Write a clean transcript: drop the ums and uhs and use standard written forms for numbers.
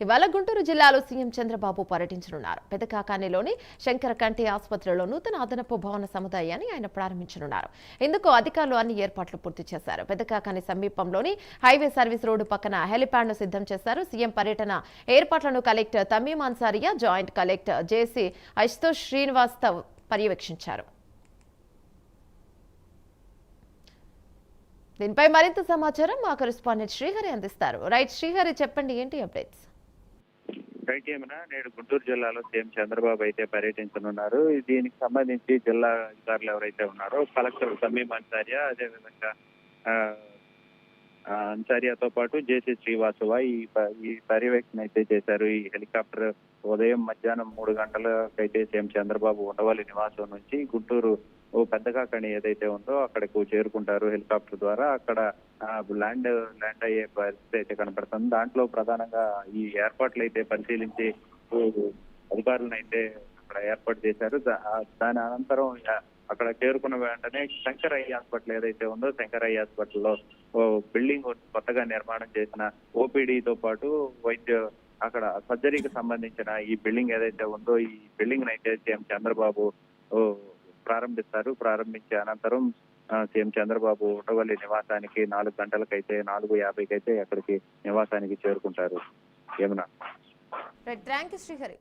ఇవాళ గుంటూరు జిల్లాలో సీఎం చంద్రబాబు పర్యటించనున్నారు. పెదకాకానిలోని శంకర కంటి ఆసుపత్రిలో నూతన అదనపు భవన సముదాయాన్ని ఆయన ప్రారంభించనున్నారు. ఇందుకు అధికారులు అన్ని ఏర్పాట్లు పూర్తి చేశారు. పెదకాకాని సమీపంలోని హైవే సర్వీస్ రోడ్డు పక్కన హెలిప్యాడ్ ను సిద్ధం చేశారు. సీఎం పర్యటన ఏర్పాట్లను collector Tameem Ansariya, joint collector JC Ashutosh Srivastav పర్యవేక్షించారు. దీనిపై మరింత సమాచారం మా కరెస్పాండెంట్ శ్రీహరి అందిస్తారు. రైట్ శ్రీహరి, చెప్పండి, ఏంటి అప్డేట్స్? రైట్ ఏమన్నా నేడు గుంటూరు జిల్లాలో సీఎం చంద్రబాబు అయితే పర్యటించనున్నారు. దీనికి సంబంధించి జిల్లా అధికారులు ఎవరైతే ఉన్నారో కలెక్టర్ తమీం అన్సారియా, అదేవిధంగా అన్సారియాతో పాటు జేసీ శ్రీవాసవ ఈ పర్యవేక్షణ అయితే చేశారు. ఈ హెలికాప్టర్ ఉదయం మధ్యాహ్నం 3 గంటలకైతే సీఎం చంద్రబాబు ఉండవల్లి నివాసం నుంచి గుంటూరు పెద్దకాకని ఏదైతే ఉందో అక్కడకు చేరుకుంటారు హెలికాప్టర్ ద్వారా. అక్కడ ల్యాండ్ అయ్యే పరిస్థితి అయితే కనపడుతుంది. దాంట్లో ప్రధానంగా ఈ ఏర్పాట్లు అయితే పరిశీలించి అధికారులను అయితే అక్కడ ఏర్పాటు చేశారు. దాని అనంతరం అక్కడ చేరుకున్న వెంటనే శంకరయ్య హాస్పిటల్ ఏదైతే ఉందో శంకరయ్య హాస్పిటల్లో బిల్డింగ్ కొత్తగా నిర్మాణం చేసిన ఓపీడీతో పాటు అక్కడ సర్జరీకి సంబంధించిన ఈ బిల్డింగ్ ఏదైతే ఉందో ఈ బిల్డింగ్ అయితే సీఎం చంద్రబాబు ప్రారంభిస్తారు. ప్రారంభించే అనంతరం సీఎం చంద్రబాబు ఉండవల్లి నివాసానికి 4 గంటలకైతే 4:50కి అయితే అక్కడికి నివాసానికి చేరుకుంటారు. ఏమన్నా థ్యాంక్ యూ శ్రీహరి.